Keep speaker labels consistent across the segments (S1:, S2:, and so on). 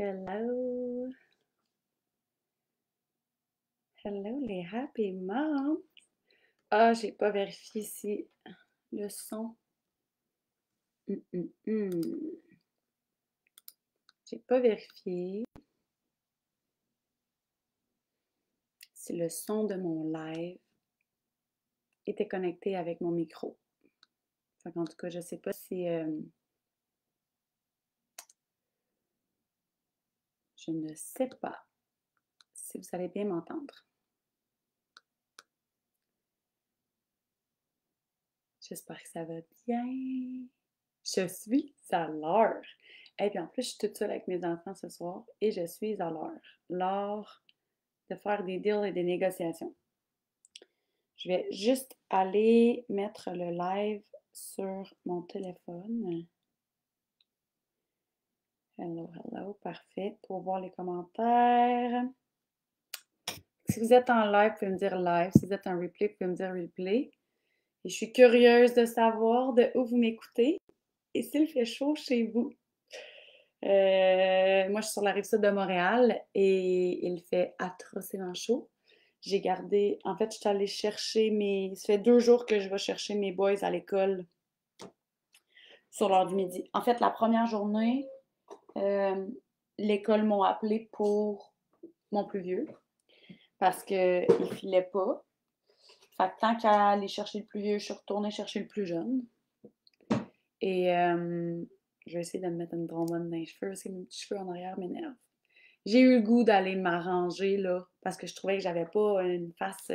S1: Hello! Hello les happy moms! Ah, j'ai pas vérifié si le son. Hum, hum, hum. J'ai pas vérifié si le son de mon live était connecté avec mon micro. En tout cas, je sais pas si je ne sais pas si vous allez bien m'entendre. J'espère que ça va bien. Je suis à l'heure. Et puis en plus, je suis toute seule avec mes enfants ce soir et je suis à l'heure. L'heure de faire des deals et des négociations. Je vais juste aller mettre le live sur mon téléphone. Hello, hello, parfait. Pour voir les commentaires. Si vous êtes en live, vous pouvez me dire live. Si vous êtes en replay, vous pouvez me dire replay. Et je suis curieuse de savoir de où vous m'écoutez et s'il fait chaud chez vous. Moi, je suis sur la rive sud de Montréal et il fait atrocement chaud. J'ai gardé, en fait, je suis allée chercher ça fait 2 jours que je vais chercher mes boys à l'école sur l'heure du midi. En fait, la première journée, euh, l'école m'ont appelé pour mon plus vieux parce qu'il filait pas. Fait que tant qu'à aller chercher le plus vieux, je suis retournée chercher le plus jeune. Et je vais essayer de me mettre une trombone dans les cheveux parce que mes petits cheveux en arrière m'énervent. J'ai eu le goût d'aller m'arranger là parce que je trouvais que j'avais pas une face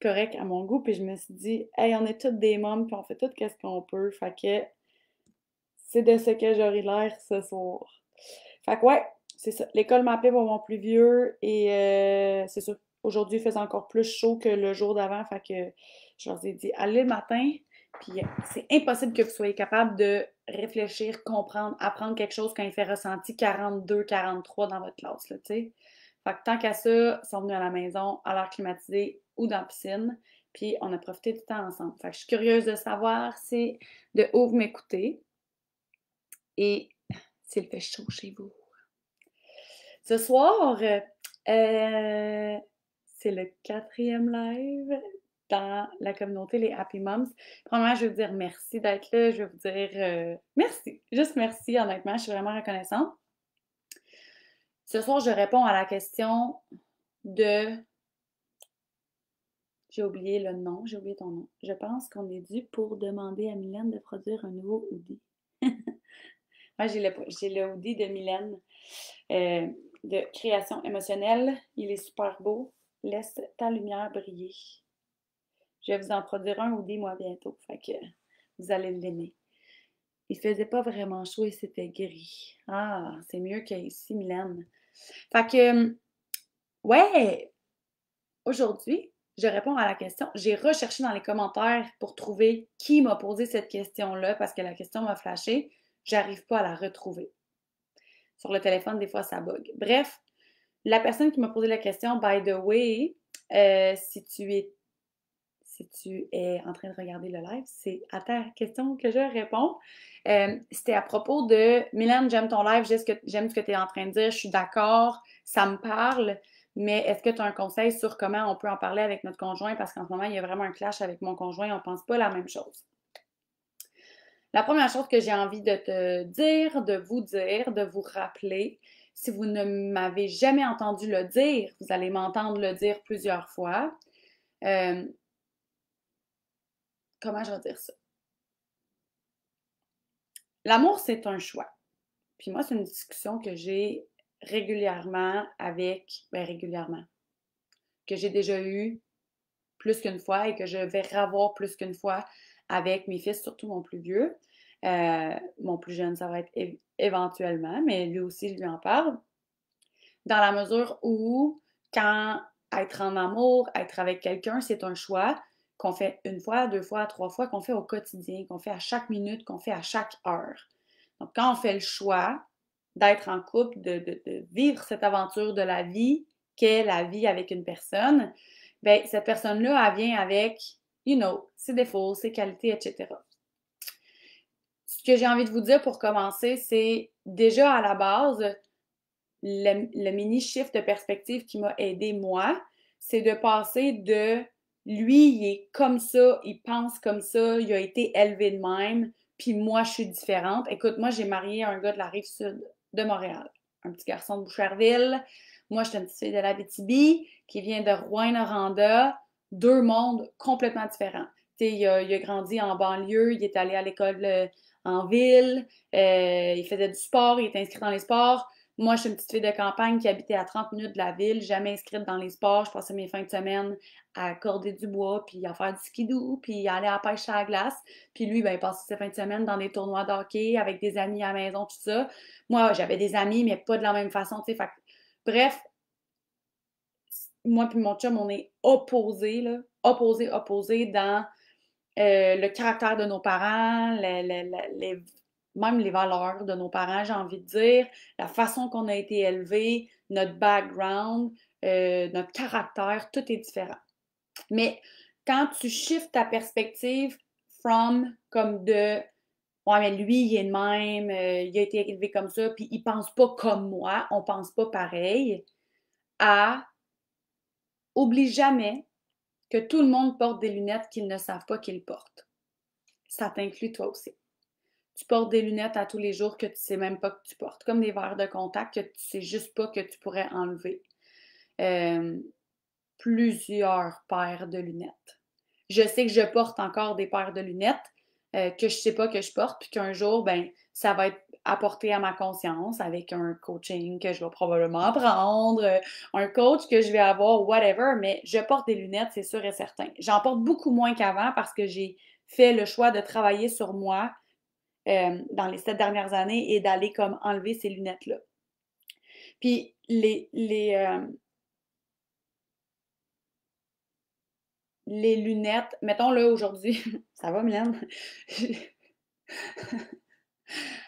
S1: correcte à mon goût. Puis je me suis dit, hey, on est toutes des mômes, puis on fait tout ce qu'on peut. Fait que c'est de ce que j'aurai l'air ce soir. Fait que ouais, c'est ça. L'école m'a appelé pour mon plus vieux et c'est ça. Aujourd'hui, il faisait encore plus chaud que le jour d'avant. Fait que je leur ai dit, allez le matin. Puis c'est impossible que vous soyez capable de réfléchir, comprendre, apprendre quelque chose quand il fait ressenti 42, 43 dans votre classe, là, tu sais. Fait que tant qu'à ça, ils sont venus à la maison, à l'air climatisé ou dans la piscine. Puis on a profité du temps ensemble. Fait que je suis curieuse de savoir si de où vous m'écoutez et s'il fait chaud chez vous. Ce soir, c'est le 4e live dans la communauté Les Happy Moms. Premièrement, je veux vous dire merci d'être là. Je veux vous dire merci. Juste merci, honnêtement. Je suis vraiment reconnaissante. Ce soir, je réponds à la question de... J'ai oublié le nom, j'ai oublié ton nom. Je pense qu'on est dû pour demander à Mylène de produire un nouveau hoodie. Moi, j'ai le hoodie de Mylène de création émotionnelle. Il est super beau. Laisse ta lumière briller. Je vais vous en produire un hoodie, moi, bientôt. Fait que vous allez l'aimer. Il faisait pas vraiment chaud et c'était gris. Ah, c'est mieux qu'ici, Mylène. Fait que, ouais, aujourd'hui, je réponds à la question. J'ai recherché dans les commentaires pour trouver qui m'a posé cette question-là parce que la question m'a flashé. J'arrive pas à la retrouver. Sur le téléphone, des fois, ça bug. Bref, la personne qui m'a posé la question, by the way, si tu es en train de regarder le live, c'est à ta question que je réponds. C'était à propos de Mylène, j'aime ton live, j'aime ce que tu es en train de dire, je suis d'accord, ça me parle, mais est-ce que tu as un conseil sur comment on peut en parler avec notre conjoint? Parce qu'en ce moment, il y a vraiment un clash avec mon conjoint, on ne pense pas la même chose. La première chose que j'ai envie de te dire, de vous rappeler, si vous ne m'avez jamais entendu le dire, vous allez m'entendre le dire plusieurs fois. Comment je vais dire ça? L'amour, c'est un choix. Puis moi, c'est une discussion que j'ai régulièrement, que j'ai déjà eue plus qu'une fois et que je vais revoir plus qu'une fois avec mes fils, surtout mon plus vieux. Mon plus jeune, ça va être éventuellement, mais lui aussi, je lui en parle. Dans la mesure où, quand être en amour, être avec quelqu'un, c'est un choix qu'on fait une fois, 2 fois, 3 fois, qu'on fait au quotidien, qu'on fait à chaque minute, qu'on fait à chaque heure. Donc, quand on fait le choix d'être en couple, de vivre cette aventure de la vie, qu'est la vie avec une personne, bien, cette personne-là, elle vient avec, ses défauts, ses qualités, etc. Ce que j'ai envie de vous dire pour commencer, c'est déjà à la base, le mini shift de perspective qui m'a aidé moi, c'est de passer de lui, il est comme ça, il pense comme ça, il a été élevé de même, puis moi, je suis différente. Écoute, moi, j'ai marié un gars de la Rive-Sud de Montréal, un petit garçon de Boucherville. Moi, je suis une petite fille de l'Abitibi qui vient de Rouyn-Noranda, deux mondes complètement différents. Tu sais, il a grandi en banlieue, il est allé à l'école en ville, il faisait du sport, il est inscrit dans les sports. Moi, je suis une petite fille de campagne qui habitait à 30 minutes de la ville, jamais inscrite dans les sports. Je passais mes fins de semaine à corder du bois, puis à faire du skidoo, puis à aller à la pêche à la glace. Puis lui, ben, il passait ses fins de semaine dans des tournois de hockey avec des amis à la maison, tout ça. Moi, j'avais des amis, mais pas de la même façon, tu sais. Bref, moi puis mon chum, on est opposés, là. Opposés dans le caractère de nos parents, même les valeurs de nos parents, j'ai envie de dire, la façon qu'on a été élevé, notre background, notre caractère, tout est différent. Mais quand tu shifts ta perspective from comme de ouais, mais lui, il est de même, il a été élevé comme ça, puis il pense pas comme moi, on pense pas pareil, à oublie jamais que tout le monde porte des lunettes qu'ils ne savent pas qu'ils portent. Ça t'inclut toi aussi. Tu portes des lunettes à tous les jours que tu sais même pas que tu portes, comme des verres de contact que tu sais juste pas que tu pourrais enlever. Euh, Plusieurs paires de lunettes. Je sais que je porte encore des paires de lunettes que je sais pas que je porte, puis qu'un jour, ben, ça va être apporté à ma conscience avec un coaching que je vais probablement prendre, un coach que je vais avoir, whatever, mais je porte des lunettes, c'est sûr et certain. J'en porte beaucoup moins qu'avant parce que j'ai fait le choix de travailler sur moi dans les 7 dernières années et d'aller comme enlever ces lunettes-là. Puis les lunettes, mettons là aujourd'hui, ça va Mylène?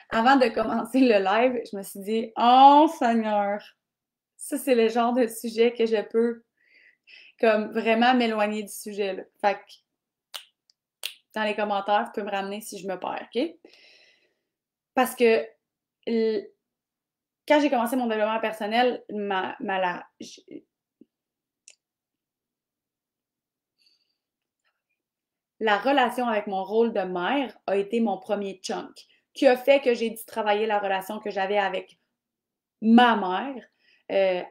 S1: Avant de commencer le live, je me suis dit, oh Seigneur, ça c'est le genre de sujet que je peux comme vraiment m'éloigner du sujet là. Fait que dans les commentaires, tu peux me ramener si je me perds, ok? Parce que quand j'ai commencé mon développement personnel, la relation avec mon rôle de mère a été mon premier chunk, qui a fait que j'ai dû travailler la relation que j'avais avec ma mère,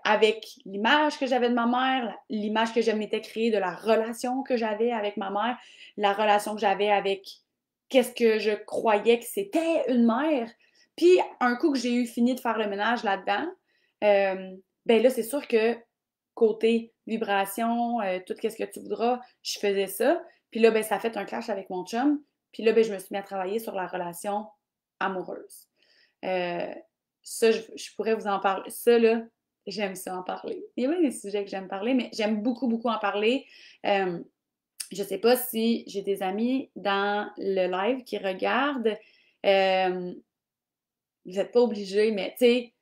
S1: avec l'image que j'avais de ma mère, l'image que je m'étais créée de la relation que j'avais avec ma mère, la relation que j'avais avec qu'est-ce que je croyais que c'était une mère. Puis, un coup que j'ai eu fini de faire le ménage là-dedans, ben là, c'est sûr que côté vibration, tout ce que tu voudras, je faisais ça. Puis là, ben, ça a fait un clash avec mon chum. Puis là, ben, je me suis mis à travailler sur la relation amoureuse. Euh, Ça, je pourrais vous en parler. Ça, là, j'aime ça en parler. Il y a même des sujets que j'aime parler, mais j'aime beaucoup, beaucoup en parler. Je sais pas si j'ai des amis dans le live qui regardent. Euh, Vous n'êtes pas obligés, mais tu sais,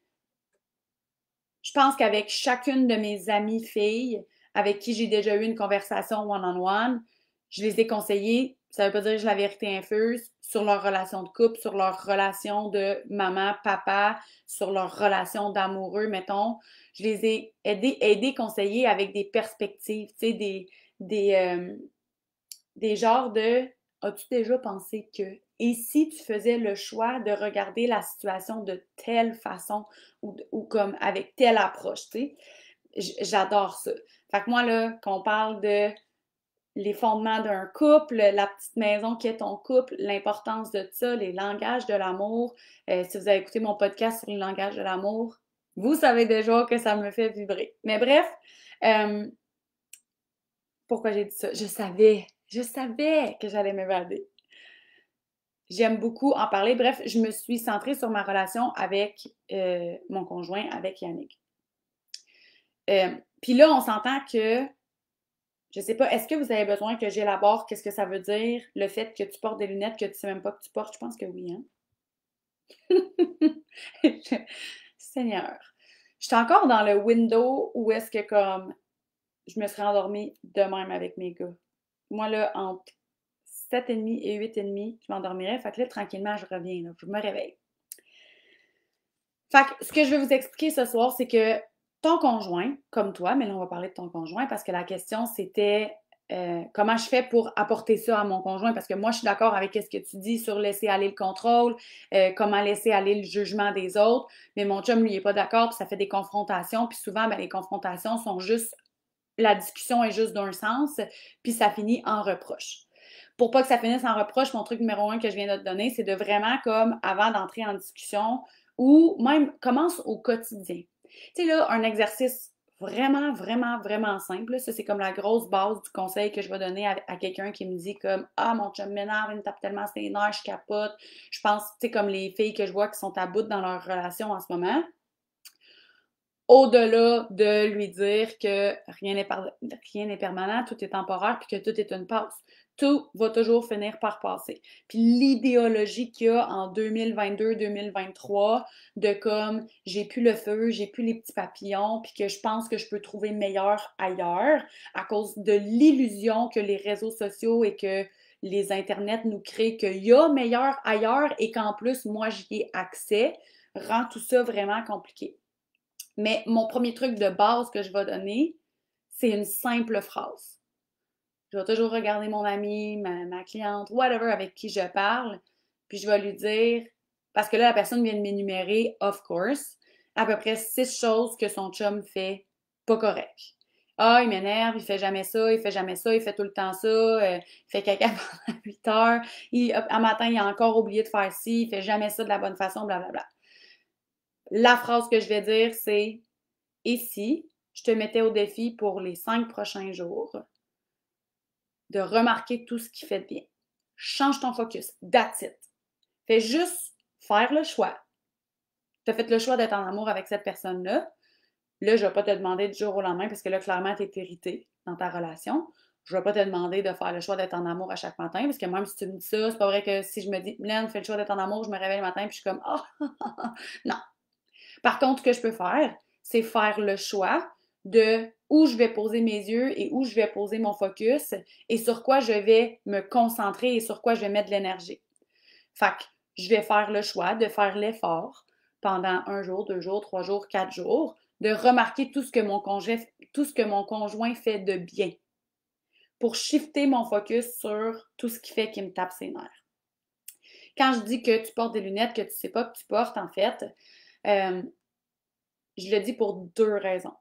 S1: je pense qu'avec chacune de mes amies filles avec qui j'ai déjà eu une conversation one-on-one, je les ai conseillées, ça ne veut pas dire que j'ai la vérité infuse, sur leur relation de couple, sur leur relation de maman, papa, sur leur relation d'amoureux, mettons. Je les ai aidées, conseillées avec des perspectives, tu sais, des, euh, des genres de as-tu déjà pensé que et si tu faisais le choix de regarder la situation de telle façon ou comme avec telle approche, tu sais, j'adore ça. Fait que moi, là, qu'on parle de les fondements d'un couple, la petite maison qui est ton couple, l'importance de ça, les langages de l'amour. Si vous avez écouté mon podcast sur les langages de l'amour, vous savez déjà que ça me fait vibrer. Mais bref, euh, pourquoi j'ai dit ça? Je savais que j'allais m'évader. J'aime beaucoup en parler. Bref, je me suis centrée sur ma relation avec mon conjoint, avec Yannick. Puis là, on s'entend que, je sais pas, est-ce que vous avez besoin que j'élabore qu'est-ce que ça veut dire, le fait que tu portes des lunettes que tu sais même pas que tu portes? Je pense que oui, hein? Seigneur. Je suis encore dans le window où est-ce que comme je me serais endormie de même avec mes gars. Moi, là, entre 7h30 et 8h30, je m'endormirais. Fait que là, tranquillement, je reviens. Là, je me réveille. Fait que ce que je vais vous expliquer ce soir, c'est que ton conjoint, comme toi, mais là, on va parler de ton conjoint parce que la question, c'était comment je fais pour apporter ça à mon conjoint? Parce que moi, je suis d'accord avec ce que tu dis sur laisser aller le contrôle, comment laisser aller le jugement des autres, mais mon chum, lui, il n'est pas d'accord, puis ça fait des confrontations, puis souvent, ben, les confrontations sont juste, la discussion est juste d'un sens, puis ça finit en reproche. Pour pas que ça finisse en reproche, mon truc numéro un que je viens de te donner, c'est de vraiment, comme, avant d'entrer en discussion, ou même commence au quotidien. Tu sais, là, un exercice vraiment, vraiment, vraiment simple. Ça, c'est comme la grosse base du conseil que je vais donner à quelqu'un qui me dit comme ah, mon chum m'énerve, il me tape tellement ses nerfs, je capote. Je pense, tu sais, comme les filles que je vois qui sont à bout dans leur relation en ce moment. Au-delà de lui dire que rien n'est permanent, tout est temporaire, puis que tout est une passe. Tout va toujours finir par passer. Puis l'idéologie qu'il y a en 2022-2023 de comme j'ai plus le feu, j'ai plus les petits papillons, puis que je pense que je peux trouver meilleur ailleurs à cause de l'illusion que les réseaux sociaux et que les internets nous créent qu'il y a meilleur ailleurs et qu'en plus, moi, j'y ai accès, rend tout ça vraiment compliqué. Mais mon premier truc de base que je vais donner, c'est une simple phrase. Je vais toujours regarder mon ami, ma cliente, whatever avec qui je parle, puis je vais lui dire, parce que là, la personne vient de m'énumérer, of course, à peu près 6 choses que son chum fait pas correct. Ah, il m'énerve, il fait jamais ça, il fait jamais ça, il fait tout le temps ça, il fait caca pendant 8 heures, un matin, il a encore oublié de faire ci, il fait jamais ça de la bonne façon, blablabla. La phrase que je vais dire, c'est et si je te mettais au défi pour les 5 prochains jours de remarquer tout ce qui fait de bien? Change ton focus. That's it. Fais juste faire le choix. Tu as fait le choix d'être en amour avec cette personne-là. Là, je ne vais pas te demander du jour au lendemain parce que là, clairement, tu es irrité dans ta relation. Je ne vais pas te demander de faire le choix d'être en amour à chaque matin parce que même si tu me dis ça, c'est pas vrai que si je me dis, Mylène, fais le choix d'être en amour, je me réveille le matin et je suis comme, ah, oh, non. Par contre, ce que je peux faire, c'est faire le choix de où je vais poser mes yeux et où je vais poser mon focus et sur quoi je vais me concentrer et sur quoi je vais mettre de l'énergie. Fait que je vais faire le choix de faire l'effort pendant 1 jour, 2 jours, 3 jours, 4 jours, de remarquer tout ce que mon conjoint fait de bien pour shifter mon focus sur tout ce qui fait qu'il me tape ses nerfs. Quand je dis que tu portes des lunettes que tu ne sais pas que tu portes, en fait, je le dis pour 2 raisons.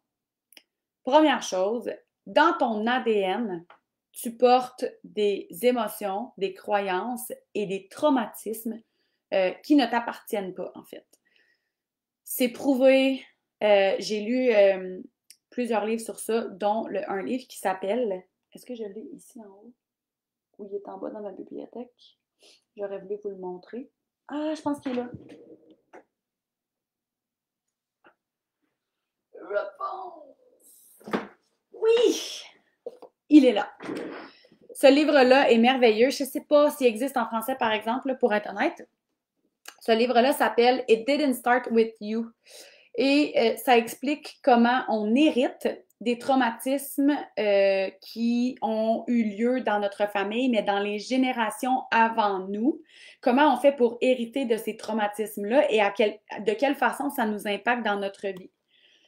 S1: Première chose, dans ton ADN, tu portes des émotions, des croyances et des traumatismes qui ne t'appartiennent pas, en fait. C'est prouvé, j'ai lu plusieurs livres sur ça, dont un livre qui s'appelle, est-ce que je l'ai ici en haut? Ou il est en bas dans ma bibliothèque? J'aurais voulu vous le montrer. Ah, je pense qu'il est là. Réponse! Oui! Il est là. Ce livre-là est merveilleux. Je ne sais pas s'il existe en français, par exemple, pour être honnête. Ce livre-là s'appelle It Didn't Start With You. Et ça explique comment on hérite des traumatismes qui ont eu lieu dans notre famille, mais dans les générations avant nous. Comment on fait pour hériter de ces traumatismes-là et de quelle façon ça nous impacte dans notre vie.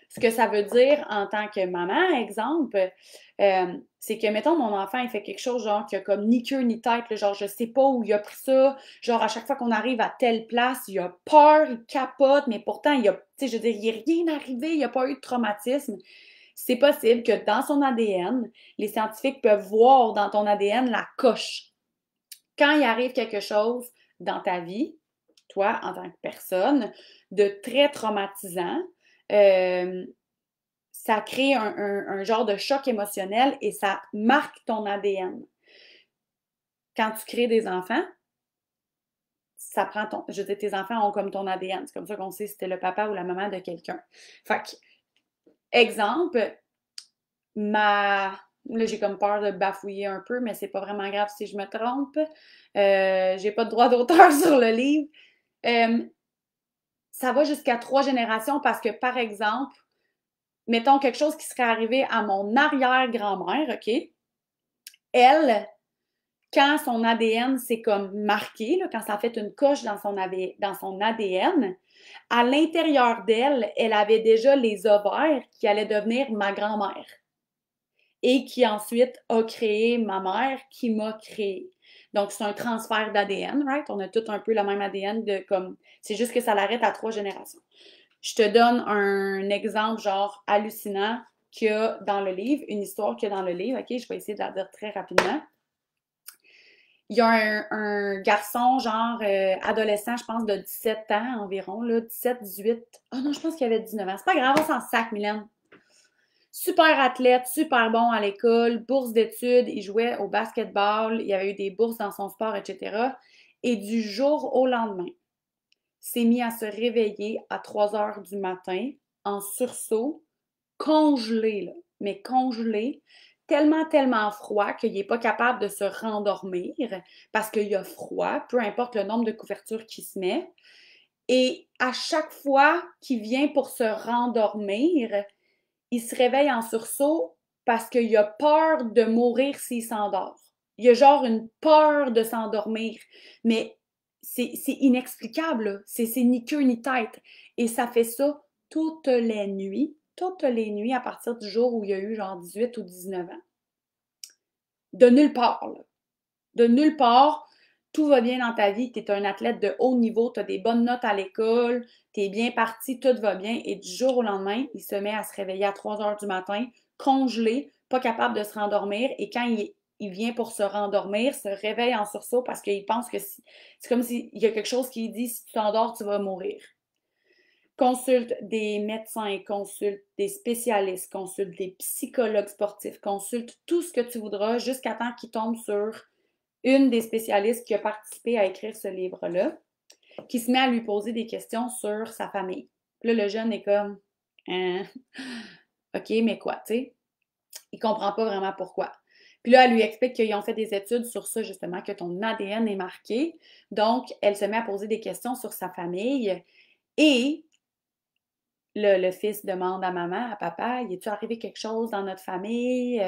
S1: Ce que ça veut dire en tant que maman, exemple, c'est que, mettons, mon enfant, il fait quelque chose, genre, qui a comme ni queue ni tête, là, genre, je sais pas où il a pris ça, genre, à chaque fois qu'on arrive à telle place, il a peur, il capote, mais pourtant, il a, tu sais, je veux dire, il n'est rien arrivé, il n'y a pas eu de traumatisme. C'est possible que dans son ADN, les scientifiques peuvent voir dans ton ADN la coche. Quand il arrive quelque chose dans ta vie, toi, en tant que personne, de très traumatisant, ça crée un genre de choc émotionnel et ça marque ton ADN. Quand tu crées des enfants, ça prend je veux dire, tes enfants ont comme ton ADN. C'est comme ça qu'on sait si c'était le papa ou la maman de quelqu'un. Fait que, exemple, là, j'ai comme peur de bafouiller un peu, mais c'est pas vraiment grave si je me trompe. J'ai pas de droit d'auteur sur le livre. Ça va jusqu'à 3 générations parce que, par exemple, mettons quelque chose qui serait arrivé à mon arrière-grand-mère, OK? Elle, quand son ADN s'est comme marqué, là, quand ça a fait une coche dans son ADN, à l'intérieur d'elle, elle avait déjà les ovaires qui allaient devenir ma grand-mère et qui ensuite a créé ma mère qui m'a créé. Donc, c'est un transfert d'ADN, right? On a tout un peu le même ADN de comme. C'est juste que ça l'arrête à 3 générations. Je te donne un exemple genre hallucinant qu'il y a dans le livre, une histoire qu'il y a dans le livre, ok? Je vais essayer de la dire très rapidement. Il y a un garçon, genre adolescent, je pense, de 17 ans environ, là, 17, 18. Oh non, je pense qu'il avait 19 ans. C'est pas grave, on s'en sac, Mylène. Super athlète, super bon à l'école, bourse d'études, il jouait au basketball, il y avait eu des bourses dans son sport, etc. Et du jour au lendemain, s'est mis à se réveiller à 3 heures du matin en sursaut, congelé, là, mais congelé, tellement, tellement froid qu'il n'est pas capable de se rendormir parce qu'il a froid, peu importe le nombre de couvertures qu'il se met. Et à chaque fois qu'il vient pour se rendormir, il se réveille en sursaut parce qu'il a peur de mourir s'il s'endort. Il a genre une peur de s'endormir, mais c'est inexplicable, c'est ni queue ni tête. Et ça fait ça toutes les nuits à partir du jour où il a eu genre 18 ou 19 ans. De nulle part, là. De nulle part, tout va bien dans ta vie, tu es un athlète de haut niveau, tu as des bonnes notes à l'école, tu es bien parti, tout va bien, et du jour au lendemain, il se met à se réveiller à 3 heures du matin, congelé, pas capable de se rendormir, et quand il vient pour se rendormir, se réveille en sursaut parce qu'il pense que c'est comme s'il y a quelque chose qui dit si tu t'endors, tu vas mourir. Consulte des médecins, consulte des spécialistes, consulte des psychologues sportifs, consulte tout ce que tu voudras jusqu'à temps qu'il tombe sur une des spécialistes qui a participé à écrire ce livre-là, qui se met à lui poser des questions sur sa famille. Puis là, le jeune est comme, hein, OK, mais quoi, tu sais? Il comprend pas vraiment pourquoi. Puis là, elle lui explique qu'ils ont fait des études sur ça, justement, que ton ADN est marqué. Donc, elle se met à poser des questions sur sa famille et le fils demande à maman, à papa, y est-tu arrivé quelque chose dans notre famille,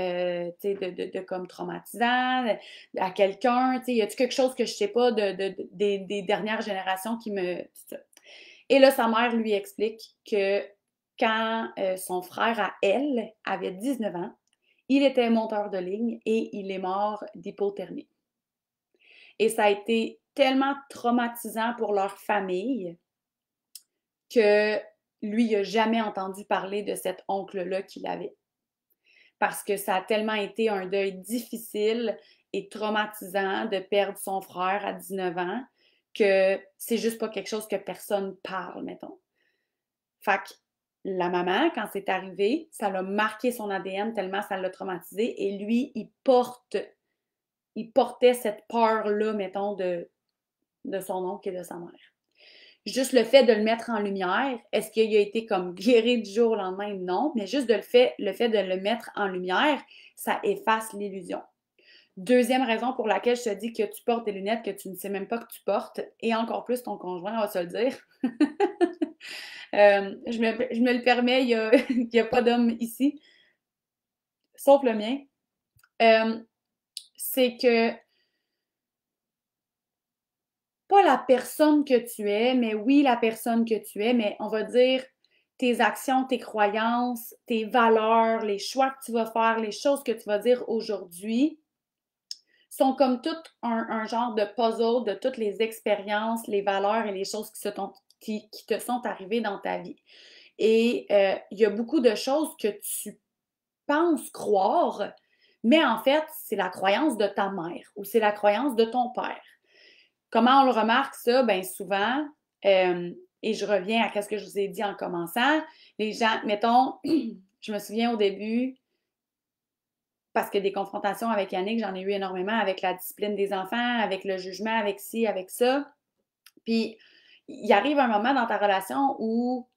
S1: tu sais, de comme traumatisant, à quelqu'un, tu sais, y a-tu quelque chose que je sais pas des dernières générations qui me... Et là, sa mère lui explique que quand son frère à elle avait 19 ans, il était monteur de ligne et il est mort d'hypothermie. Et ça a été tellement traumatisant pour leur famille que lui, il n'a jamais entendu parler de cet oncle-là qu'il avait. Parce que ça a tellement été un deuil difficile et traumatisant de perdre son frère à 19 ans que c'est juste pas quelque chose que personne parle, mettons. Fait que la maman, quand c'est arrivé, ça l'a marqué son ADN tellement ça l'a traumatisé et lui, il portait cette peur-là, mettons, de son oncle et de sa mère. Juste le fait de le mettre en lumière, est-ce qu'il a été comme guéri du jour au lendemain? Non, mais juste le fait de le mettre en lumière, ça efface l'illusion. Deuxième raison pour laquelle je te dis que tu portes des lunettes que tu ne sais même pas que tu portes, et encore plus ton conjoint, on va se le dire. Je me le permets, il y a pas d'homme ici, sauf le mien. C'est que pas la personne que tu es, mais oui, la personne que tu es, mais on va dire tes actions, tes croyances, tes valeurs, les choix que tu vas faire, les choses que tu vas dire aujourd'hui sont comme tout un genre de puzzle de toutes les expériences, les valeurs et les choses qui te sont arrivées dans ta vie. Et il y a beaucoup de choses que tu penses croire, mais en fait, c'est la croyance de ta mère ou c'est la croyance de ton père. Comment on le remarque ça? Bien souvent, et je reviens à ce que je vous ai dit en commençant, les gens, mettons, je me souviens au début, parce que des confrontations avec Yannick, j'en ai eu énormément avec la discipline des enfants, avec le jugement, avec ci, avec ça. Puis, il arrive un moment dans ta relation où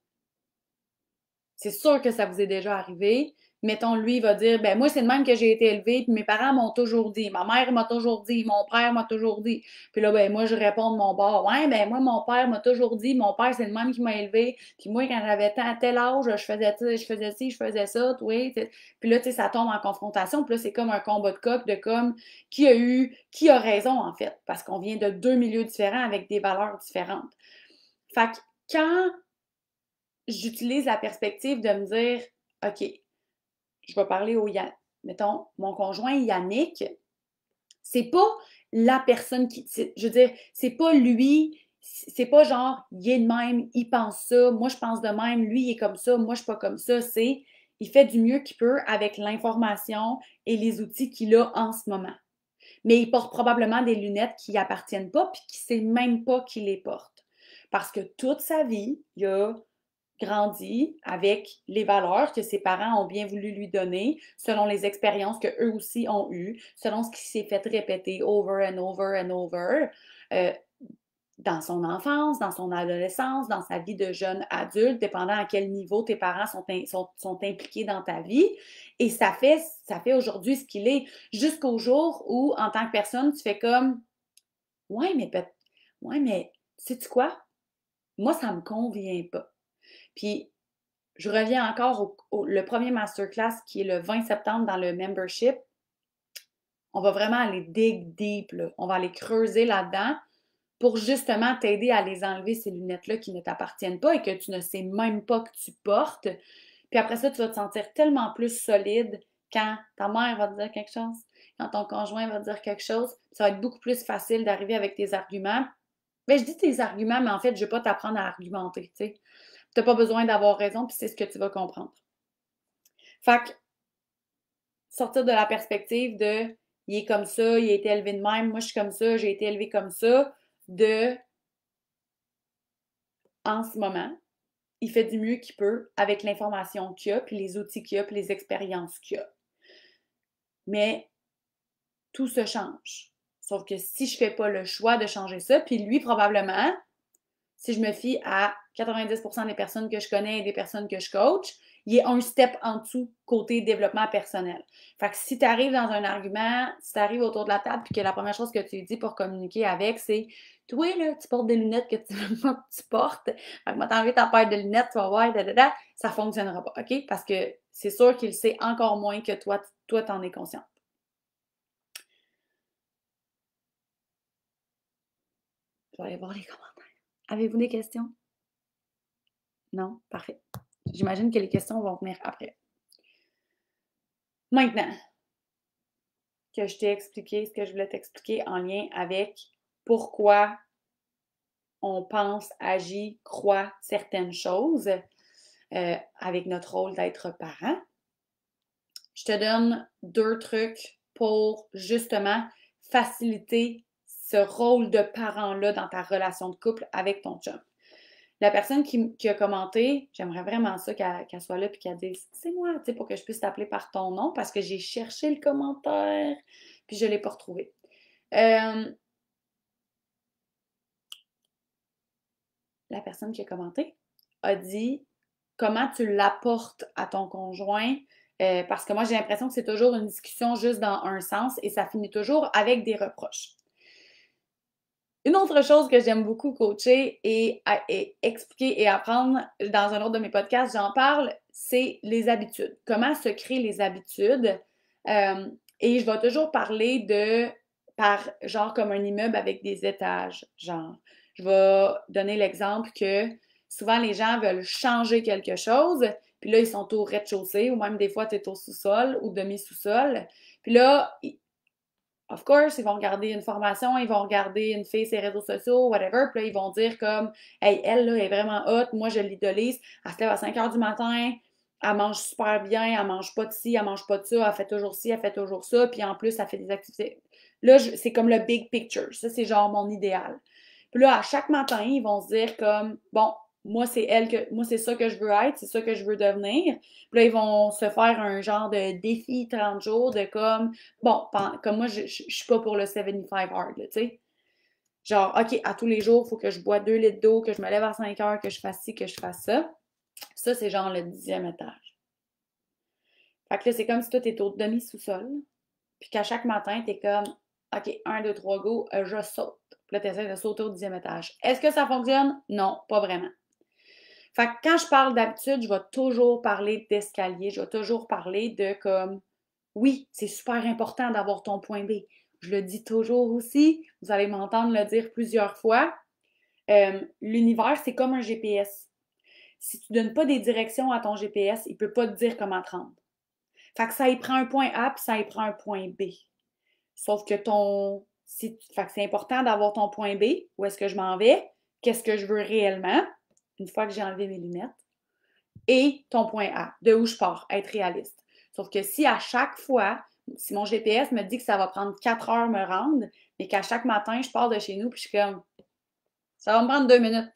S1: C'est sûr que ça vous est déjà arrivé. Mettons, lui, il va dire, ben moi, c'est de même que j'ai été élevée, puis mes parents m'ont toujours dit, ma mère m'a toujours dit, mon père m'a toujours dit. Puis là, ben moi, je réponds de mon bord, ouais, ben moi, mon père m'a toujours dit, mon père, c'est le même qui m'a élevée. Puis moi, quand j'avais tel âge, je faisais ça, je faisais ci, je faisais ça, oui. Puis là, tu sais, ça tombe en confrontation. Puis là, c'est comme un combat de coq de comme qui a raison, en fait, parce qu'on vient de deux milieux différents avec des valeurs différentes. Fait que quand j'utilise la perspective de me dire, OK, je vais parler au Yann. Mettons, mon conjoint Yannick, c'est pas la personne qui. Je veux dire, c'est pas lui, c'est pas genre, il est de même, il pense ça, moi je pense de même, lui il est comme ça, moi je suis pas comme ça. C'est, il fait du mieux qu'il peut avec l'information et les outils qu'il a en ce moment. Mais il porte probablement des lunettes qui appartiennent pas puis qui sait même pas qu'il les porte. Parce que toute sa vie, il a grandi avec les valeurs que ses parents ont bien voulu lui donner, selon les expériences qu'eux aussi ont eues, selon ce qui s'est fait répéter over and over and over, dans son enfance, dans son adolescence, dans sa vie de jeune adulte, dépendant à quel niveau tes parents sont impliqués dans ta vie. Et ça fait aujourd'hui ce qu'il est, jusqu'au jour où, en tant que personne, tu fais comme, ouais, mais, sais-tu quoi? Moi, ça me convient pas. Puis, je reviens encore le premier masterclass qui est le 20 septembre dans le membership. On va vraiment aller dig deep, là. On va aller creuser là-dedans pour justement t'aider à les enlever, ces lunettes-là qui ne t'appartiennent pas et que tu ne sais même pas que tu portes. Puis après ça, tu vas te sentir tellement plus solide quand ta mère va te dire quelque chose, quand ton conjoint va te dire quelque chose. Ça va être beaucoup plus facile d'arriver avec tes arguments. Mais je dis tes arguments, mais en fait, je ne vais pas t'apprendre à argumenter, tu sais. Tu n'as pas besoin d'avoir raison, puis c'est ce que tu vas comprendre. Fait que, sortir de la perspective de il est comme ça, il a été élevé de même, moi je suis comme ça, j'ai été élevé comme ça, de en ce moment, il fait du mieux qu'il peut avec l'information qu'il a, puis les outils qu'il a, puis les expériences qu'il a. Mais tout se change. Sauf que si je ne fais pas le choix de changer ça, puis lui, probablement, si je me fie à 90% des personnes que je connais et des personnes que je coach, il y a un step en dessous côté développement personnel. Fait que si tu arrives dans un argument, si tu arrives autour de la table puis que la première chose que tu dis pour communiquer avec, c'est toi, là, tu portes des lunettes que tu veux pas que tu portes. Fait que moi, t'enlever ta paire de lunettes, tu vas voir, ça fonctionnera pas, OK? Parce que c'est sûr qu'il sait encore moins que toi, t'en es consciente. Je vais aller voir les commentaires. Avez-vous des questions? Non? Parfait. J'imagine que les questions vont venir après. Maintenant que je t'ai expliqué ce que je voulais t'expliquer en lien avec pourquoi on pense, agit, croit certaines choses avec notre rôle d'être parent, je te donne 2 trucs pour justement faciliter ce rôle de parent-là dans ta relation de couple avec ton chum. La personne qui a commenté, j'aimerais vraiment ça qu'elle soit là et qu'elle dise « C'est moi », tu sais, pour que je puisse t'appeler par ton nom parce que j'ai cherché le commentaire puis je ne l'ai pas retrouvé. La personne qui a commenté a dit comment tu l'apportes à ton conjoint parce que moi, j'ai l'impression que c'est toujours une discussion juste dans un sens et ça finit toujours avec des reproches. Une autre chose que j'aime beaucoup coacher et expliquer et apprendre dans un autre de mes podcasts, j'en parle, c'est les habitudes. Comment se créer les habitudes. Et je vais toujours parler par genre comme un immeuble avec des étages. Genre, je vais donner l'exemple que souvent les gens veulent changer quelque chose, puis là, ils sont au rez-de-chaussée ou même des fois, tu es au sous-sol ou demi-sous-sol. Puis là, of course, ils vont regarder une formation, ils vont regarder une fille sur les réseaux sociaux, whatever, puis là, ils vont dire comme « Hey, elle, là, est vraiment hot, moi, je l'idolise, elle se lève à 5 heures du matin, elle mange super bien, elle mange pas de ci, elle mange pas de ça, elle fait toujours ci, elle fait toujours ça, puis en plus, elle fait des activités. » Là, c'est comme le big picture, ça, c'est genre mon idéal. Puis là, à chaque matin, ils vont se dire comme « Bon, moi, c'est ça que je veux être, c'est ça que je veux devenir. » Puis là, ils vont se faire un genre de défi 30 jours de comme bon, comme moi, je suis pas pour le 75 hard, tu sais. Genre, OK, à tous les jours, il faut que je bois 2 litres d'eau, que je me lève à 5 heures, que je fasse ci, que je fasse ça. Ça, c'est genre le 10e étage. Fait que là, c'est comme si toi, t'es au demi-sous-sol, puis qu'à chaque matin, t'es comme, OK, 1, 2, 3, go, je saute. Puis là, t'essaies de sauter au 10e étage. Est-ce que ça fonctionne? Non, pas vraiment. Fait que quand je parle d'habitude, je vais toujours parler d'escalier, je vais toujours parler de comme, oui, c'est super important d'avoir ton point B. Je le dis toujours aussi, vous allez m'entendre le dire plusieurs fois. L'univers, c'est comme un GPS. Si tu ne donnes pas des directions à ton GPS, il ne peut pas te dire comment te rendre. Fait que ça y prend un point A, puis ça y prend un point B. Sauf que fait que c'est important d'avoir ton point B, où est-ce que je m'en vais, qu'est-ce que je veux réellement, une fois que j'ai enlevé mes lunettes, et ton point A, de où je pars, être réaliste. Sauf que si à chaque fois, si mon GPS me dit que ça va prendre 4 heures me rendre, mais qu'à chaque matin, je pars de chez nous, puis je suis comme, ça va me prendre 2 minutes.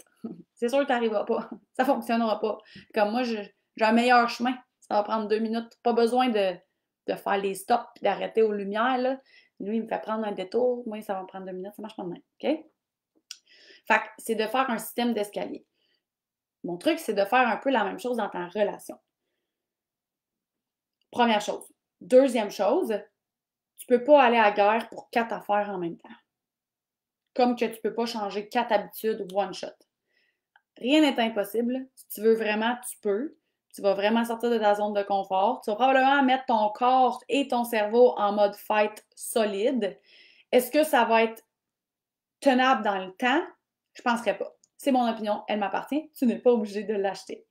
S1: C'est sûr que tu n'arriveras pas. Ça ne fonctionnera pas. Comme moi, j'ai un meilleur chemin. Ça va prendre 2 minutes. Pas besoin de faire les stops et d'arrêter aux lumières. Là. Lui, il me fait prendre un détour. Moi, ça va me prendre 2 minutes. Ça marche pas de même. OK? Fait que c'est de faire un système d'escalier. Mon truc, c'est de faire un peu la même chose dans ta relation. Première chose. Deuxième chose, tu ne peux pas aller à la guerre pour 4 affaires en même temps. Comme que tu ne peux pas changer 4 habitudes one shot. Rien n'est impossible. Si tu veux vraiment, tu peux. Tu vas vraiment sortir de ta zone de confort. Tu vas probablement mettre ton corps et ton cerveau en mode fight solide. Est-ce que ça va être tenable dans le temps? Je ne penserais pas. C'est mon opinion, elle m'appartient. Tu n'es pas obligé de l'acheter.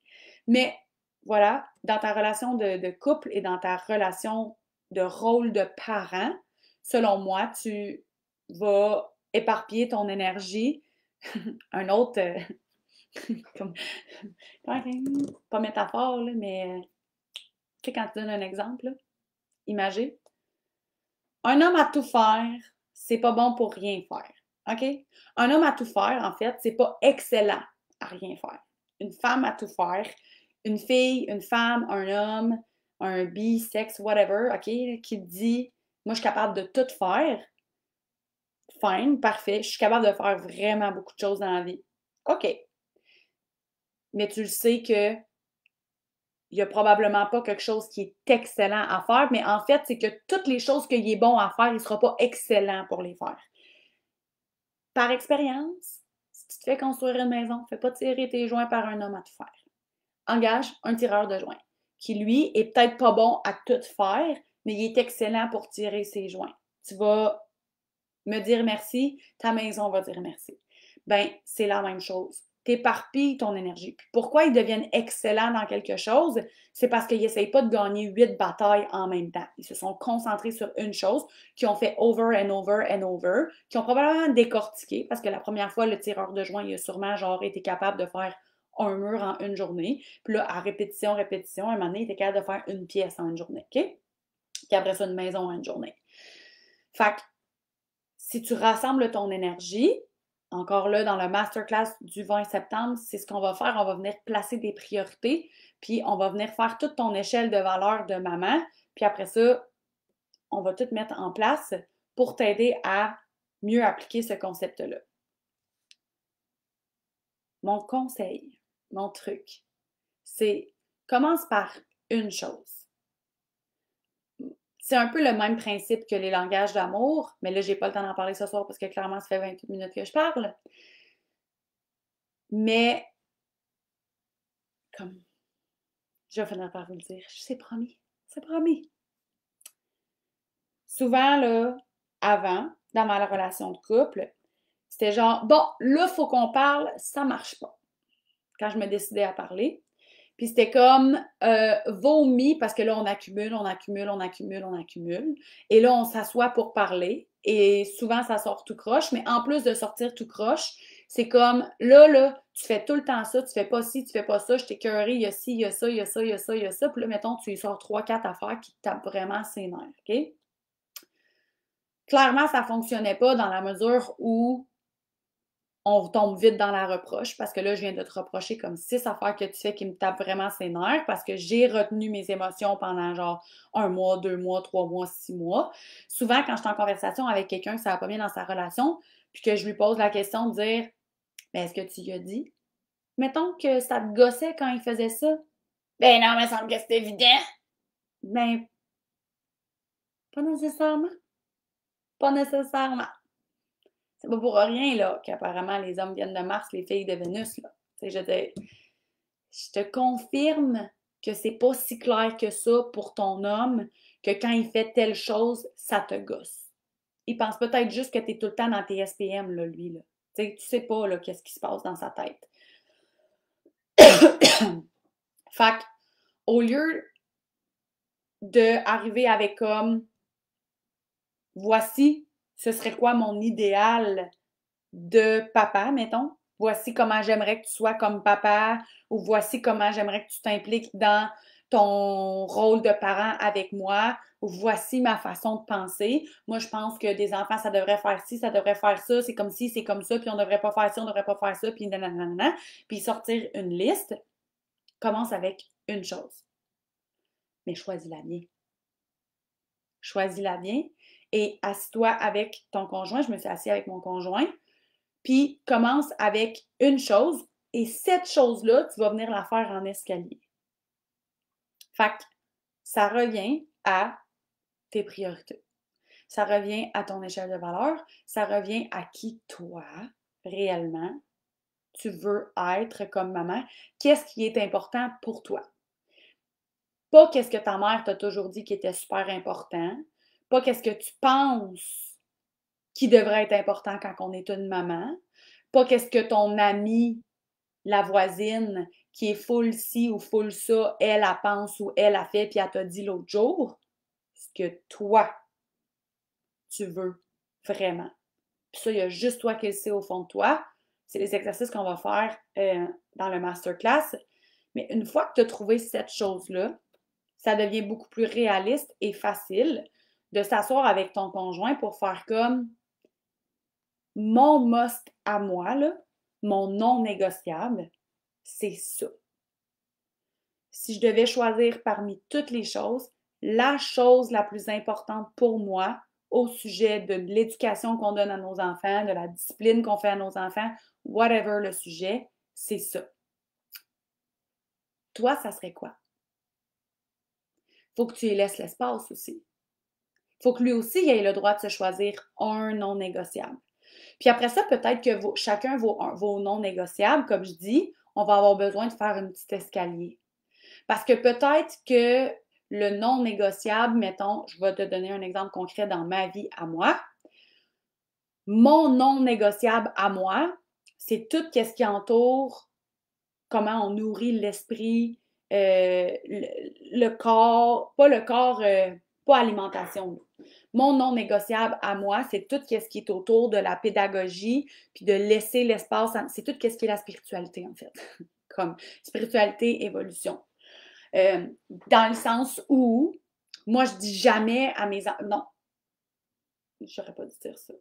S1: Mais voilà, dans ta relation de couple et dans ta relation de rôle de parent, selon moi, tu vas éparpiller ton énergie. Un autre, comme, pas métaphore, là, mais tu sais, quand tu donnes un exemple, là, imagine. Un homme à tout faire, c'est pas bon pour rien faire. OK? Un homme à tout faire, en fait, c'est pas excellent à rien faire. Une femme à tout faire, une fille, une femme, un homme, un bi, sexe, whatever, OK, qui dit, moi, je suis capable de tout faire. Fine, parfait. Je suis capable de faire vraiment beaucoup de choses dans la vie. OK. Mais tu le sais que il n'y a probablement pas quelque chose qui est excellent à faire, mais en fait, c'est que toutes les choses qu'il est bon à faire, il ne sera pas excellent pour les faire. Par expérience, si tu te fais construire une maison, fais pas tirer tes joints par un homme à tout faire. Engage un tireur de joints qui, lui, est peut-être pas bon à tout faire, mais il est excellent pour tirer ses joints. Tu vas me dire merci, ta maison va dire merci. Ben, c'est la même chose. T'éparpilles ton énergie. Puis pourquoi ils deviennent excellents dans quelque chose? C'est parce qu'ils n'essayent pas de gagner 8 batailles en même temps. Ils se sont concentrés sur une chose, qui ont fait over and over and over, qui ont probablement décortiqué, parce que la première fois, le tireur de joint, il a sûrement genre été capable de faire un mur en une journée. Puis là, à répétition, répétition, à un moment donné, il était capable de faire une pièce en une journée, OK? Puis après ça, une maison en une journée. Fait que si tu rassembles ton énergie, encore là, dans le masterclass du 20 septembre, c'est ce qu'on va faire. On va venir placer des priorités, puis on va venir faire toute ton échelle de valeur de maman. Puis après ça, on va tout mettre en place pour t'aider à mieux appliquer ce concept-là. Mon conseil, mon truc, c'est commence par une chose. C'est un peu le même principe que les langages d'amour, mais là, j'ai pas le temps d'en parler ce soir parce que clairement, ça fait 28 minutes que je parle. Mais, comme, je vais finir par vous le dire, c'est promis, c'est promis. Souvent, là, avant, dans ma relation de couple, c'était genre, bon, là, il faut qu'on parle, ça marche pas. Quand je me décidais à parler. Puis c'était comme vomi, parce que là, on accumule, on accumule, on accumule, on accumule. Et là, on s'assoit pour parler. Et souvent, ça sort tout croche. Mais en plus de sortir tout croche, c'est comme, là, tu fais tout le temps ça, tu fais pas ci, tu fais pas ça, je t'ai écœuré, il y a ci, il y a ça, il y a ça, il y a ça, il y a ça. Puis là, mettons, tu y sors 3, 4 affaires qui te tapent vraiment ses nerfs, OK? Clairement, ça fonctionnait pas dans la mesure où on tombe vite dans la reproche parce que là, je viens de te reprocher comme 6 affaires que tu fais qui me tapent vraiment ses nerfs parce que j'ai retenu mes émotions pendant genre 1 mois, 2 mois, 3 mois, 6 mois. Souvent, quand je suis en conversation avec quelqu'un que ça va pas bien dans sa relation, puis que je lui pose la question de dire, mais est-ce que tu y as dit? Mettons que ça te gossait quand il faisait ça. Ben non, mais ça me semble que c'est évident. Ben, pas nécessairement. Pas nécessairement. C'est pas pour rien, là, qu'apparemment les hommes viennent de Mars, les filles de Vénus, là. Tu sais, je te confirme que c'est pas si clair que ça pour ton homme, que quand il fait telle chose, ça te gosse. Il pense peut-être juste que t'es tout le temps dans tes SPM, là, lui, là. Tu sais pas, là, qu'est-ce qui se passe dans sa tête. Fait au lieu d'arriver avec comme, voici, ce serait quoi mon idéal de papa, mettons. Voici comment j'aimerais que tu sois comme papa, ou voici comment j'aimerais que tu t'impliques dans ton rôle de parent avec moi, ou voici ma façon de penser. Moi, je pense que des enfants, ça devrait faire ci, ça devrait faire ça, c'est comme ci, c'est comme ça, puis on devrait pas faire ci, on devrait pas faire ça, puis nanana, puis sortir une liste. Commence avec une chose. Mais choisis-la bien. Choisis-la bien et assis-toi avec ton conjoint. Je me suis assise avec mon conjoint. Puis commence avec une chose et cette chose-là, tu vas venir la faire en escalier. Fait que ça revient à tes priorités. Ça revient à ton échelle de valeur. Ça revient à qui toi, réellement, tu veux être comme maman. Qu'est-ce qui est important pour toi? Pas qu'est-ce que ta mère t'a toujours dit qui était super important. Pas qu'est-ce que tu penses qui devrait être important quand on est une maman. Pas qu'est-ce que ton ami, la voisine, qui est full ci ou full ça, elle pense ou elle a fait, puis elle t'a dit l'autre jour. Ce que toi, tu veux vraiment. Puis ça, il y a juste toi qui le sais au fond de toi. C'est les exercices qu'on va faire dans le masterclass. Mais une fois que tu as trouvé cette chose-là, ça devient beaucoup plus réaliste et facile de s'asseoir avec ton conjoint pour faire comme mon must à moi, là, mon non négociable, c'est ça. Si je devais choisir parmi toutes les choses, la chose la plus importante pour moi au sujet de l'éducation qu'on donne à nos enfants, de la discipline qu'on fait à nos enfants, whatever le sujet, c'est ça. Toi, ça serait quoi? Faut que tu lui laisses l'espace aussi. Faut que lui aussi il ait le droit de se choisir un non négociable. Puis après ça, peut-être que chacun vos non négociables, comme je dis, on va avoir besoin de faire un petit escalier. Parce que peut-être que le non négociable, mettons, je vais te donner un exemple concret dans ma vie à moi. Mon non négociable à moi, c'est tout ce qui entoure comment on nourrit l'esprit, le corps, pas le corps, pas alimentation. Mon non négociable à moi, c'est tout ce qui est autour de la pédagogie, puis de laisser l'espace, c'est tout ce qui est la spiritualité en fait, comme spiritualité, évolution. Dans le sens où, moi je dis jamais à mes enfants, non, j'aurais pas dû dire ça.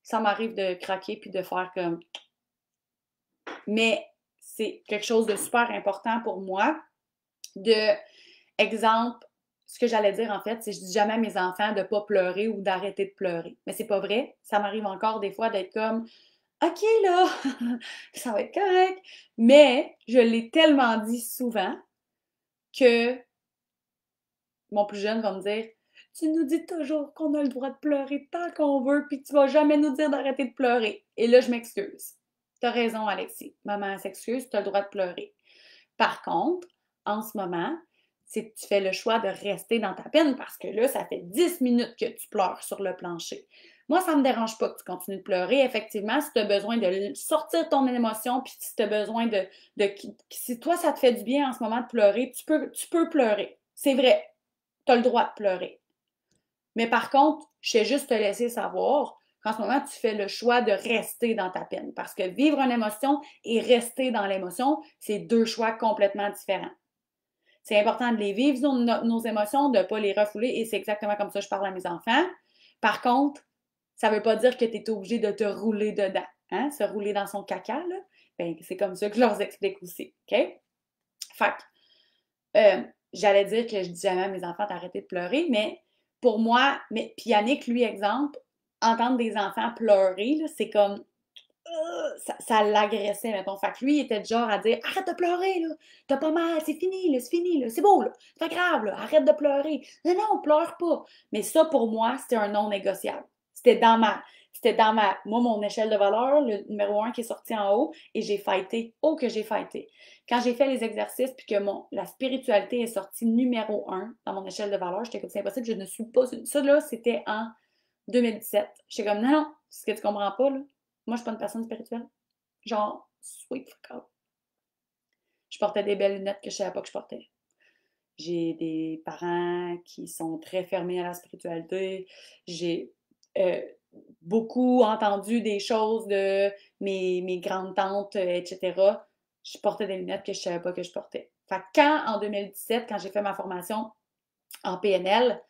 S1: Ça m'arrive de craquer puis de faire comme, mais c'est quelque chose de super important pour moi. De exemple, ce que j'allais dire en fait, c'est que je dis jamais à mes enfants de ne pas pleurer ou d'arrêter de pleurer. Mais c'est pas vrai. Ça m'arrive encore des fois d'être comme OK là, ça va être correct. Mais je l'ai tellement dit souvent que mon plus jeune va me dire tu nous dis toujours qu'on a le droit de pleurer tant qu'on veut, puis tu vas jamais nous dire d'arrêter de pleurer. Et là, je m'excuse. T'as raison, Alexis. Maman s'excuse, tu as le droit de pleurer. Par contre, en ce moment, c'est que tu fais le choix de rester dans ta peine parce que là, ça fait 10 minutes que tu pleures sur le plancher. Moi, ça ne me dérange pas que tu continues de pleurer. Effectivement, si tu as besoin de sortir ton émotion, puis si tu as besoin si toi, ça te fait du bien en ce moment de pleurer, tu peux pleurer. C'est vrai, tu as le droit de pleurer. Mais par contre, je vais juste te laisser savoir qu'en ce moment, tu fais le choix de rester dans ta peine. Parce que vivre une émotion et rester dans l'émotion, c'est deux choix complètement différents. C'est important de les vivre, nos émotions, de ne pas les refouler, et c'est exactement comme ça que je parle à mes enfants. Par contre, ça ne veut pas dire que tu es obligé de te rouler dedans. Hein? Se rouler dans son caca, là. Ben, c'est comme ça que je leur explique aussi. OK? Fait que, j'allais dire que je dis jamais à mes enfants d'arrêter de pleurer, mais pour moi, puis Yannick, lui, exemple, entendre des enfants pleurer, c'est comme ça l'agressait, mettons. Fait que lui, il était du genre à dire arrête de pleurer, là. T'as pas mal, c'est fini, là. C'est beau, là. C'est pas grave, là. Arrête de pleurer. Non, non, pleure pas. Mais ça, pour moi, c'était un non négociable. C'était dans ma. Moi, mon échelle de valeur, le numéro 1 qui est sorti en haut, et j'ai fighté. Oh, que j'ai fighté. Quand j'ai fait les exercices, puis que la spiritualité est sortie numéro 1 dans mon échelle de valeur, j'étais comme c'est impossible, je ne suis pas. Ça, là, c'était en 2017. J'étais comme non, non, ce que tu comprends pas, là. Moi, je suis pas une personne spirituelle. Genre, sweet fuck out. Je portais des belles lunettes que je savais pas que je portais. J'ai des parents qui sont très fermés à la spiritualité. J'ai euh, beaucoup entendu des choses de mes grandes tantes, etc. Je portais des lunettes que je savais pas que je portais. Fait que quand, en 2017, quand j'ai fait ma formation en PNL,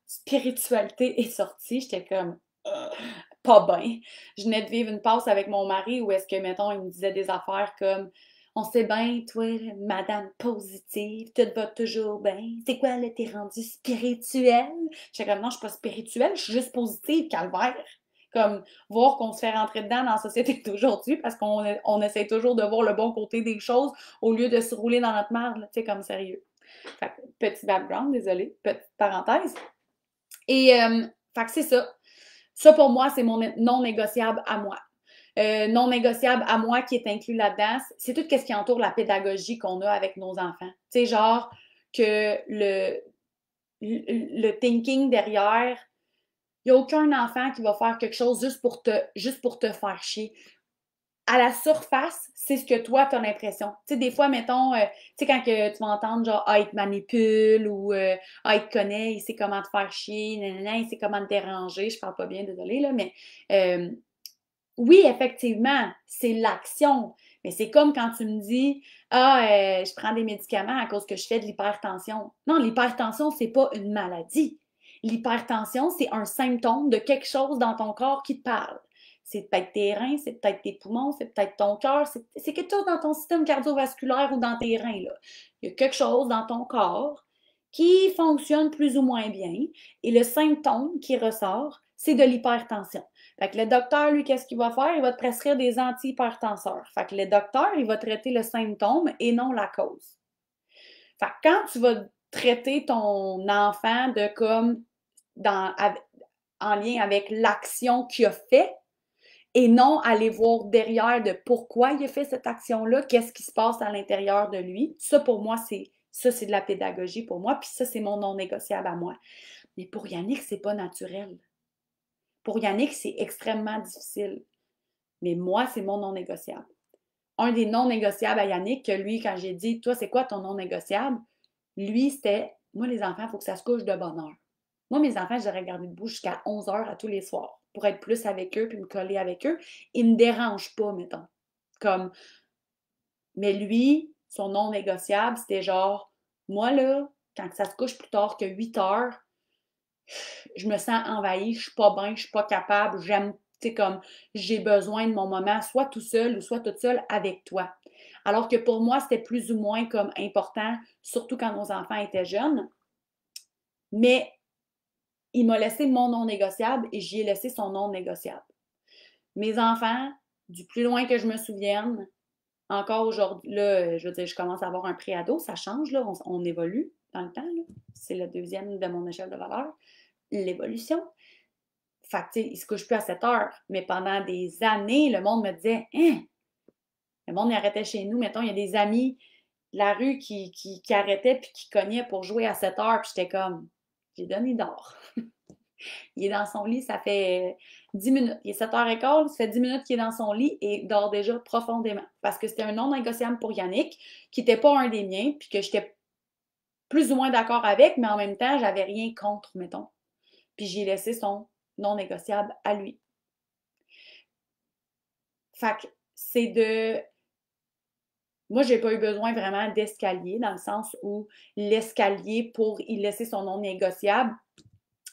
S1: spiritualité est sortie, j'étais comme pas bien. Je venais de vivre une passe avec mon mari où est-ce que, mettons, il me disait des affaires comme on sait bien, toi, madame positive, tout va toujours bien. C'est quoi, là, t'es rendue spirituelle? J'étais comme non, je suis pas spirituelle, je suis juste positive, calvaire. Comme voir qu'on se fait rentrer dedans dans la société d'aujourd'hui parce qu'on essaie toujours de voir le bon côté des choses au lieu de se rouler dans notre marde, tu sais, comme sérieux. Fait que, petit background, désolé, petite parenthèse. Et, fait que c'est ça. Ça, pour moi, c'est mon non négociable à moi. Non négociable à moi qui est inclus là-dedans, c'est tout ce qui entoure la pédagogie qu'on a avec nos enfants. Tu sais, genre que le thinking derrière, il n'y a aucun enfant qui va faire quelque chose juste pour te faire chier. À la surface, c'est ce que toi, tu as l'impression. Tu sais, des fois, mettons, tu sais, quand que tu vas entendre genre, ah, il te manipule ou ah, il te connaît, il sait comment te faire chier, nanana, il sait comment te déranger. Je parle pas bien, désolée, là, mais euh, oui, effectivement, c'est l'action. Mais c'est comme quand tu me dis, ah, je prends des médicaments à cause que je fais de l'hypertension. Non, l'hypertension, c'est pas une maladie. L'hypertension, c'est un symptôme de quelque chose dans ton corps qui te parle. C'est peut-être tes reins, c'est peut-être tes poumons, c'est peut-être ton cœur, c'est quelque chose dans ton système cardiovasculaire ou dans tes reins, là. Il y a quelque chose dans ton corps qui fonctionne plus ou moins bien et le symptôme qui ressort, c'est de l'hypertension. Fait que le docteur, lui, qu'est-ce qu'il va faire? Il va te prescrire des antihypertenseurs. Fait que le docteur, il va traiter le symptôme et non la cause. Fait que quand tu vas traiter ton enfant de comme en lien avec l'action qu'il a fait et non aller voir derrière de pourquoi il a fait cette action-là, qu'est-ce qui se passe à l'intérieur de lui. Ça, pour moi, c'est de la pédagogie pour moi, puis ça, c'est mon non négociable à moi. Mais pour Yannick, c'est pas naturel. Pour Yannick, c'est extrêmement difficile. Mais moi, c'est mon non négociable. Un des non négociables à Yannick, que lui, quand j'ai dit, toi, c'est quoi ton non négociable? Lui, c'était, moi, les enfants, il faut que ça se couche de bonne heure. Moi, mes enfants, je les regardais debout jusqu'à 11 heures à tous les soirs pour être plus avec eux puis me coller avec eux. Ils ne me dérangent pas, mettons. Comme, mais lui, son non négociable, c'était genre, moi, là, quand ça se couche plus tard que 8 heures, je me sens envahie, je suis pas bien, je suis pas capable, j'aime, tu sais, comme j'ai besoin de mon moment, soit tout seul ou soit toute seule avec toi. Alors que pour moi, c'était plus ou moins comme important, surtout quand nos enfants étaient jeunes. Mais il m'a laissé mon non négociable et j'y ai laissé son non négociable. Mes enfants, du plus loin que je me souvienne, encore aujourd'hui, là, je veux dire, je commence à avoir un préado, ça change, là, on évolue dans le temps, là. C'est le deuxième de mon échelle de valeur, l'évolution. Fait que, tu sais, il se couche plus à 7 heures. Mais pendant des années, le monde me disait, hein, le monde il arrêtait chez nous. Mettons, il y a des amis de la rue qui arrêtaient puis qui cognaient pour jouer à 7 heures. Puis j'étais comme, j'ai donné d'or. Il est dans son lit, ça fait 10 minutes. Il est 7h15, ça fait 10 minutes qu'il est dans son lit et il dort déjà profondément. Parce que c'était un non négociable pour Yannick, qui n'était pas un des miens, puis que j'étais plus ou moins d'accord avec, mais en même temps, j'avais rien contre, mettons. Puis j'ai laissé son non négociable à lui. Fait que c'est de. Moi, j'ai pas eu besoin vraiment d'escalier, dans le sens où l'escalier pour y laisser son non négociable,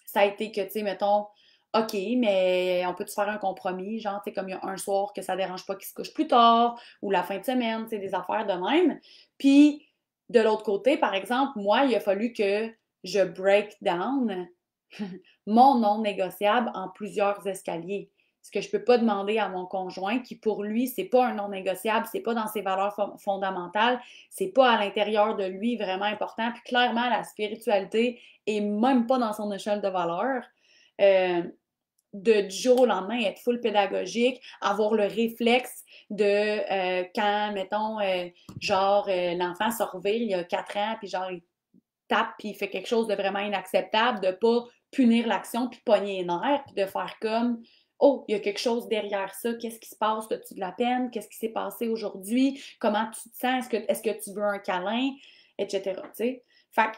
S1: ça a été que, tu sais, mettons, OK, mais on peut-tu faire un compromis? Genre, tu sais, comme il y a un soir que ça dérange pas qu'il se couche plus tard, ou la fin de semaine, tu sais, des affaires de même. Puis, de l'autre côté, par exemple, moi, il a fallu que je break down mon non négociable en plusieurs escaliers. Ce que je peux pas demander à mon conjoint, qui pour lui, c'est pas un non négociable, c'est pas dans ses valeurs fondamentales, c'est pas à l'intérieur de lui vraiment important. Puis clairement, la spiritualité est même pas dans son échelle de valeurs. Du jour au lendemain, être full pédagogique, avoir le réflexe de quand, mettons, l'enfant se revire il y a 4 ans, puis genre, il tape, puis il fait quelque chose de vraiment inacceptable, de pas punir l'action, puis pogner les nerfs, puis de faire comme, oh, il y a quelque chose derrière ça, qu'est-ce qui se passe, as-tu de la peine, qu'est-ce qui s'est passé aujourd'hui, comment tu te sens, est-ce que tu veux un câlin, etc., tu sais. Fait que,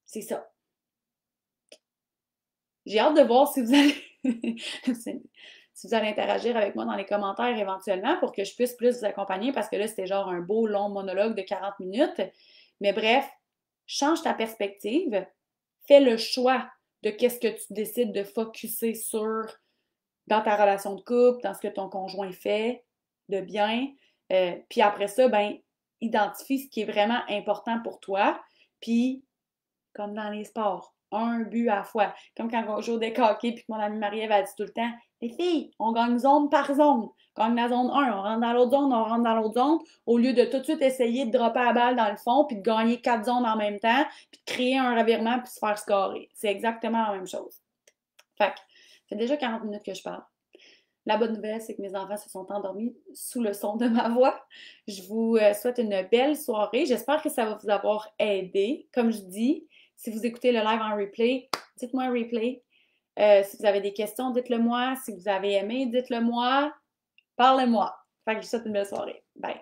S1: c'est ça. J'ai hâte de voir si vous allez si vous allez interagir avec moi dans les commentaires éventuellement pour que je puisse plus vous accompagner parce que là, c'était genre un beau long monologue de 40 minutes. Mais bref, change ta perspective, fais le choix de qu'est-ce que tu décides de focusser sur dans ta relation de couple, dans ce que ton conjoint fait de bien. Puis après ça, ben, identifie ce qui est vraiment important pour toi. Puis comme dans les sports. Un but à la fois. Comme quand on joue au deck hockey, puis que mon amie Marie-Ève a dit tout le temps, les filles, on gagne zone par zone. On gagne la zone 1, on rentre dans l'autre zone, on rentre dans l'autre zone, au lieu de tout de suite essayer de dropper la balle dans le fond, puis de gagner 4 zones en même temps, puis de créer un revirement, puis se faire scorer. C'est exactement la même chose. Fait que, ça fait déjà 40 minutes que je parle. La bonne nouvelle, c'est que mes enfants se sont endormis sous le son de ma voix. Je vous souhaite une belle soirée. J'espère que ça va vous avoir aidé. Comme je dis, si vous écoutez le live en replay, dites-moi un replay. Si vous avez des questions, dites-le moi. Si vous avez aimé, dites-le moi. Parlez-moi. Fait que je vous souhaite une belle soirée. Bye.